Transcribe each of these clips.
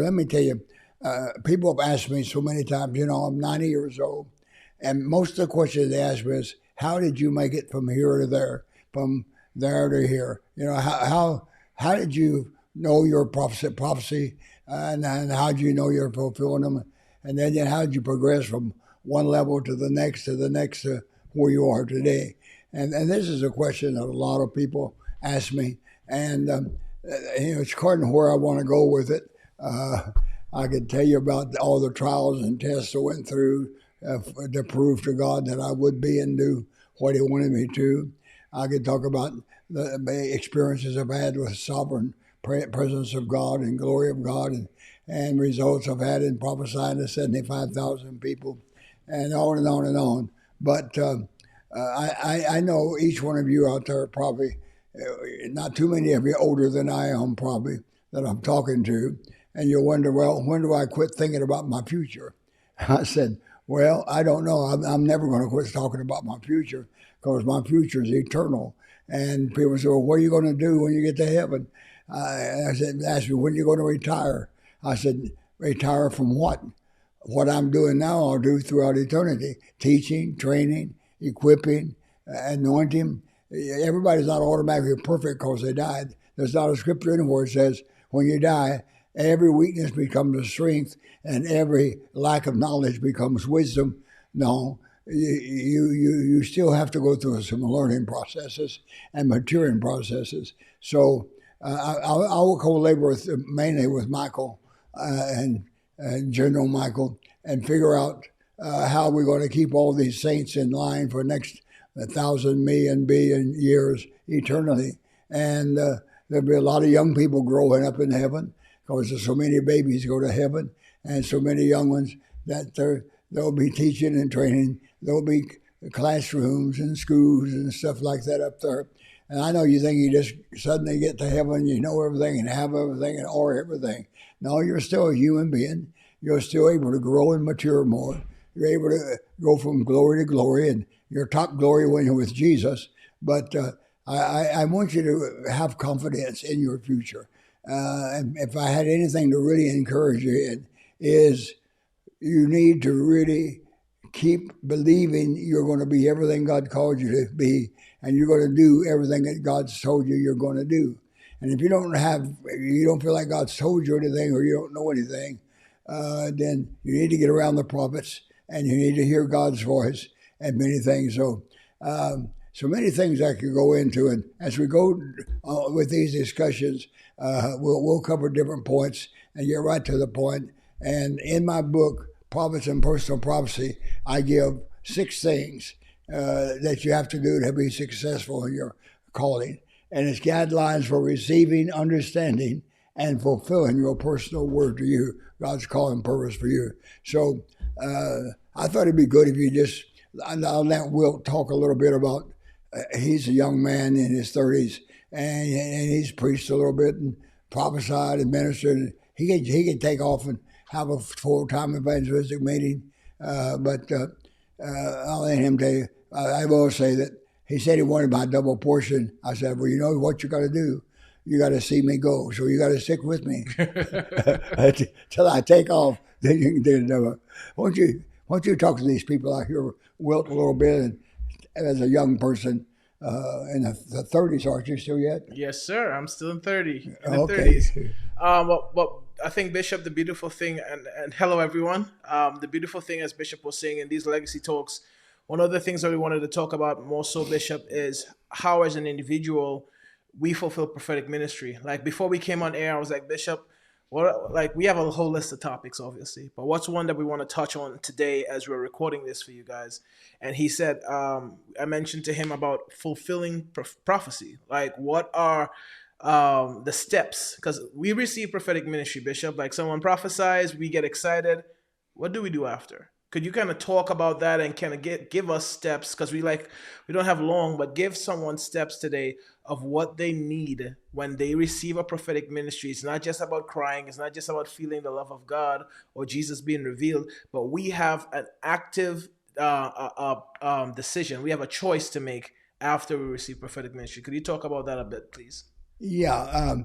Let me tell you, people have asked me so many times, I'm 90 years old, and most of the questions they ask me is, how did you make it from here to there, from there to here? How did you know your prophecy, and how did you know you're fulfilling them? And then how did you progress from one level to the next, to where you are today? And this is a question that a lot of people ask me, and it's according to where I want to go with it. I could tell you about all the trials and tests I went through to prove to God that I would be and do what He wanted me to. I could talk about the experiences I've had with sovereign presence of God and glory of God, and results I've had in prophesying to 75,000 people, and on and on and on. But I know each one of you out there probably, not too many of you older than I am probably, that I'm talking to, and you'll wonder, well, when do I quit thinking about my future? I said, well, I don't know. I'm never going to quit talking about my future, because my future is eternal. And people say, well, what are you going to do when you get to heaven? I said, ask me, when are you going to retire? I said, retire from what? What I'm doing now, I'll do throughout eternity. Teaching, training, equipping, anointing. Everybody's not automatically perfect because they died. There's not a scripture anywhere that says, when you die, every weakness becomes a strength and every lack of knowledge becomes wisdom. No, you still have to go through some learning processes and maturing processes. So I will co-labor mainly with Michael and General Michael, and figure out how we're going to keep all these saints in line for the next 1,000, million, billion years eternally. And there'll be a lot of young people growing up in heaven, because there's so many babies go to heaven, and so many young ones that they'll be teaching and training. There'll be classrooms and schools and stuff like that up there. And I know you think you just suddenly get to heaven, you know everything and have everything and or everything. No, you're still a human being. You're still able to grow and mature more. You're able to go from glory to glory, and your top glory when you're with Jesus. But I want you to have confidence in your future. And if I had anything to really encourage you in, is you need to really keep believing you're going to be everything God called you to be, and you're going to do everything that God's told you you're going to do. And if you don't feel like God's told you anything, or you don't know anything, then you need to get around the prophets, and you need to hear God's voice and many things. So many things I could go into, and as we go with these discussions, we'll cover different points and get right to the point. And in my book, Prophets and Personal Prophecy, I give 6 things that you have to do to be successful in your calling. And it's guidelines for receiving, understanding, and fulfilling your personal word to you, God's calling purpose for you. So I thought it'd be good if you just, I'll let Will talk a little bit about, he's a young man in his 30s, and he's preached a little bit and prophesied and ministered. He can take off and have a full-time evangelistic meeting, but I'll let him tell you. I will say that he said he wanted my double portion. I said, well, you know what you got to do? You got to see me go. So you got to stick with me till I take off. Then you can do it. Why don't you talk to these people out here, Wilt, a little bit, and as a young person in the 30s, aren't you still yet? Yes, sir. I'm still in 30. In okay. The 30s. Well, I think, Bishop, the beautiful thing, and hello, everyone. The beautiful thing, as Bishop was saying in these legacy talks, one of the things that we wanted to talk about more so, Bishop, is how as an individual we fulfill prophetic ministry. Like before we came on air, I was like, Bishop, we have a whole list of topics, obviously, but what's one that we want to touch on today as we're recording this for you guys? And he said, I mentioned to him about fulfilling prophecy. Like, what are the steps? Because we receive prophetic ministry, Bishop. Like, someone prophesies, we get excited. What do we do after? Could you kind of talk about that and kind of give us steps? Because we don't have long, but give someone steps today of what they need when they receive a prophetic ministry. It's not just about crying. It's not just about feeling the love of God or Jesus being revealed, but we have an active decision. We have a choice to make after we receive prophetic ministry. Could you talk about that a bit, please? Yeah.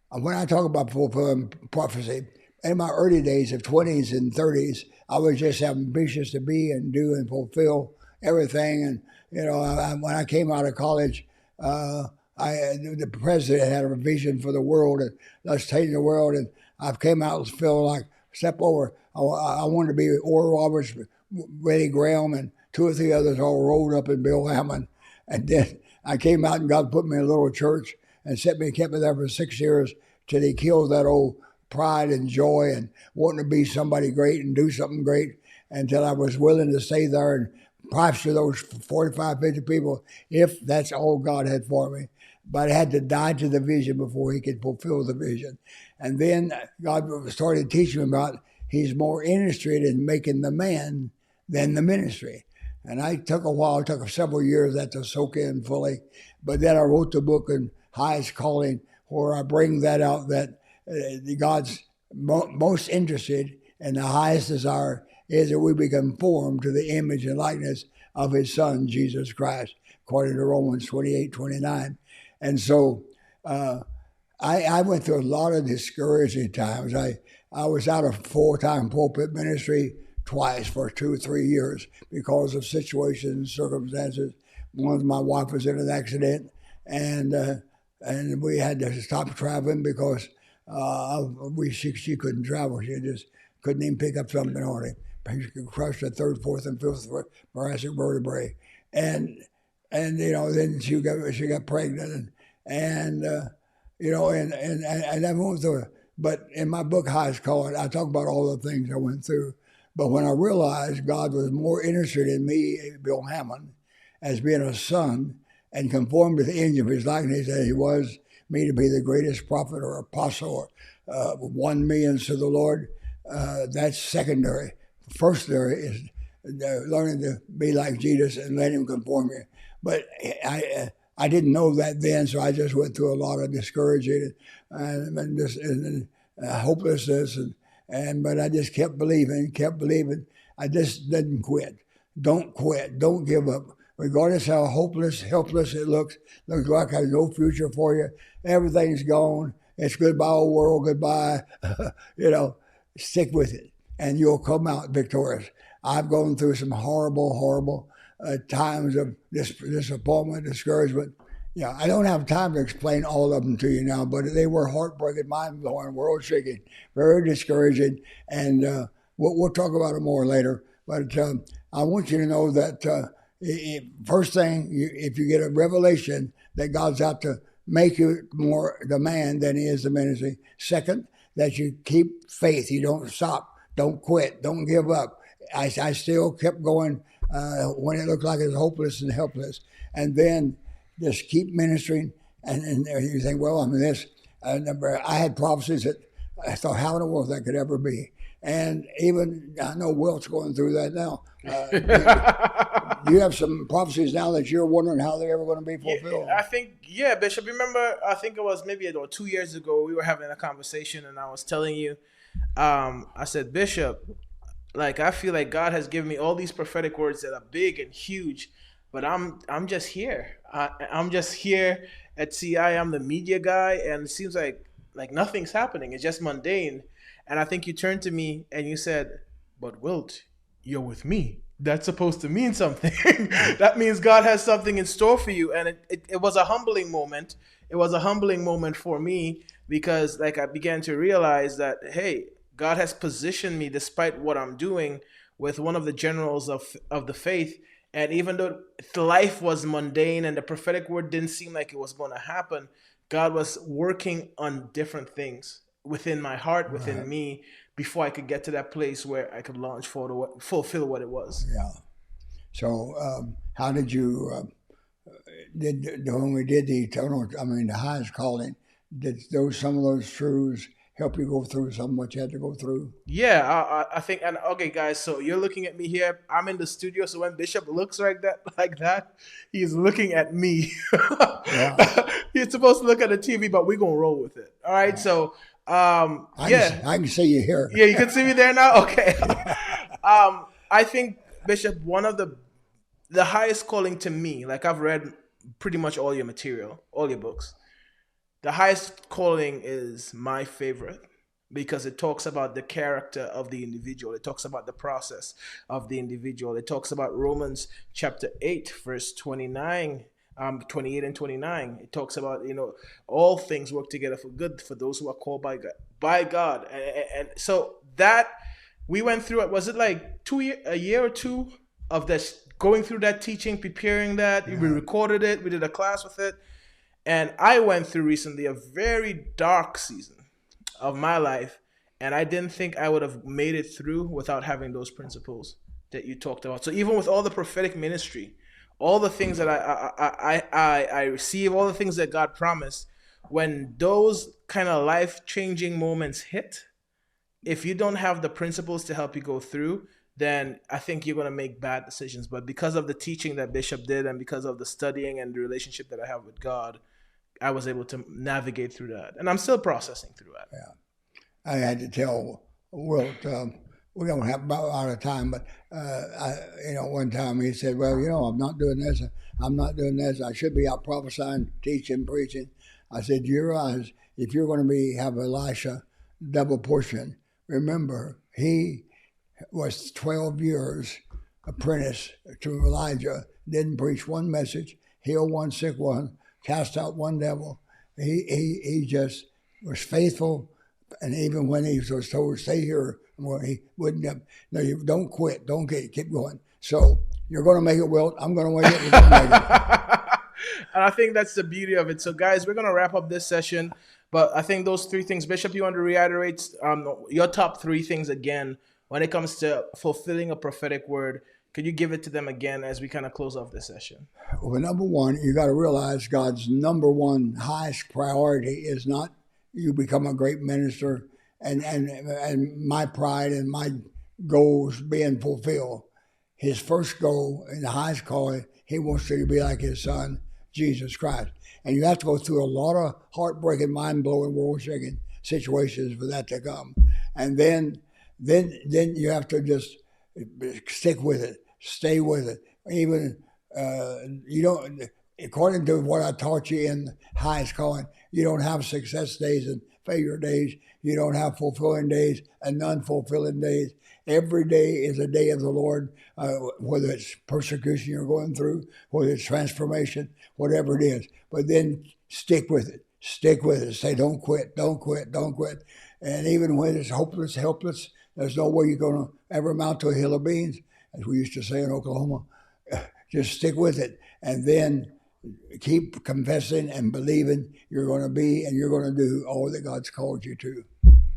When I talk about fulfilling prophecy, in my early days of 20s and 30s, I was just ambitious to be and do and fulfill everything. And when I came out of college, uh, the president had a vision for the world and us taking the world, and I came out feeling like step over. I wanted to be Oral Roberts, Reddy Graham, and two or three others all rolled up in Bill Hamon. And then I came out and God put me in a little church and kept me there for 6 years till he killed that old pride and joy and wanting to be somebody great and do something great, until I was willing to stay there and pastor those 45, 50 people if that's all God had for me. But I had to die to the vision before he could fulfill the vision. And then God started teaching me about he's more interested in making the man than the ministry. And I took a while, it took several years that to soak in fully. But then I wrote the book in Highest Calling, where I bring that out, that God's most interested and the highest desire is that we be conformed to the image and likeness of his son, Jesus Christ, according to Romans 28:29. And so I went through a lot of discouraging times. I was out of full-time pulpit ministry twice for 2 or 3 years because of situations and circumstances. One, my wife was in an accident, and we had to stop traveling because she couldn't travel. She just couldn't even pick up something on it. She crushed the third, fourth, and fifth thoracic vertebrae, and then she got pregnant, and I went through it. But in my book, Highest Calling, I talk about all the things I went through. But when I realized God was more interested in me, Bill Hamon, as being a son and conformed to the image of his likeness, that he was me to be the greatest prophet or apostle, 1 million to the Lord, that's secondary. Firstary is learning to be like Jesus and let him conform you. But I didn't know that then, so I just went through a lot of discouraging and hopelessness, but I just kept believing. I just didn't quit. Don't quit. Don't give up. Regardless how hopeless, helpless it looks like there's no future for you. Everything's gone. It's goodbye, old world, goodbye. Stick with it, and you'll come out victorious. I've gone through some horrible times of disappointment, discouragement. Yeah, I don't have time to explain all of them to you now, but they were heartbreaking, mind-blowing, world-shaking, very discouraging, and we'll talk about it more later. But I want you to know that first thing, if you get a revelation that God's out to make you more the man than he is the ministry. Second, that you keep faith. You don't stop. Don't quit. Don't give up. I still kept going when it looked like it was hopeless and helpless. And then just keep ministering. And you think, well, I mean, I had prophecies that I thought, how in the world that could ever be? And even, I know Wilt's going through that now. You have some prophecies now that you're wondering how they're ever going to be fulfilled. I think, Bishop, remember, I think it was maybe 2 years ago, we were having a conversation and I was telling you, I said, Bishop, like, I feel like God has given me all these prophetic words that are big and huge, but I'm just here. I'm just here at CI. I'm the media guy, and it seems like nothing's happening. It's just mundane. And I think you turned to me and you said, but Wilt, you're with me. That's supposed to mean something. That means God has something in store for you. And it was a humbling moment. It was a humbling moment for me because I began to realize that, hey, God has positioned me despite what I'm doing with one of the generals of the faith. And even though life was mundane and the prophetic word didn't seem like it was going to happen, God was working on different things within my heart, within me, before I could get to that place where I could launch forward, fulfill what it was. Yeah. So how did you, when we did the highest calling, did some of those truths help you go through some of what you had to go through? Yeah, I think, and okay, guys, so you're looking at me here. I'm in the studio, so when Bishop looks like that, he's looking at me. Yeah. He's supposed to look at the TV, but we're gonna roll with it. All right, so I can see you here. Yeah, you can see me there now. Okay. I think, Bishop, one of the highest calling to me, like I've read pretty much all your material, all your books. The highest calling is my favorite because it talks about the character of the individual. It talks about the process of the individual. It talks about Romans chapter 8, verse 29, 28 and 29. It talks about, all things work together for good for those who are called by God. And so that we went through it. Was it like a year or two of this, going through that teaching, preparing that? We recorded it. We did a class with it. And I went through recently a very dark season of my life, and I didn't think I would have made it through without having those principles that you talked about. So even with all the prophetic ministry, all the things that I receive, all the things that God promised, when those kind of life-changing moments hit, if you don't have the principles to help you go through, then I think you're going to make bad decisions. But because of the teaching that Bishop did, and because of the studying and the relationship that I have with God, I was able to navigate through that, and I'm still processing through that. Yeah, I had to tell Wilt, we don't have about out of time, but one time he said, "Well, I'm not doing this. I'm not doing this. I should be out prophesying, teaching, preaching." I said, "Do you realize if you're going to have Elisha double portion? Remember, he was 12 years apprentice to Elijah. Didn't preach one message, healed one sick one, cast out one devil. He just was faithful, and even when he was told to stay here, well, he wouldn't have. No, you don't quit, don't keep going. So you're going to make it, Wilt. I'm going to make it. We're going to make it." And I think that's the beauty of it. So, guys, we're going to wrap up this session. But I think those three things, Bishop, you want to reiterate your top three things again when it comes to fulfilling a prophetic word. Could you give it to them again as we kind of close off this session? Well, number one, you got to realize God's number one highest priority is not you become a great minister and my pride and my goals being fulfilled. His first goal and the highest calling, he wants you to be like his son, Jesus Christ. And you have to go through a lot of heartbreaking, mind-blowing, world-shaking situations for that to come. And then you have to just stick with it. Stay with it. Even you don't, according to what I taught you in highest calling, you don't have success days and failure days. You don't have fulfilling days and non-fulfilling days. Every day is a day of the Lord, whether it's persecution you're going through, whether it's transformation, whatever it is. But then stick with it. Stick with it. Say, don't quit, don't quit, don't quit. And even when it's hopeless, helpless, there's no way you're going to ever amount to a hill of beans, as we used to say in Oklahoma. Just stick with it, and then keep confessing and believing you're going to be and you're going to do all that God's called you to.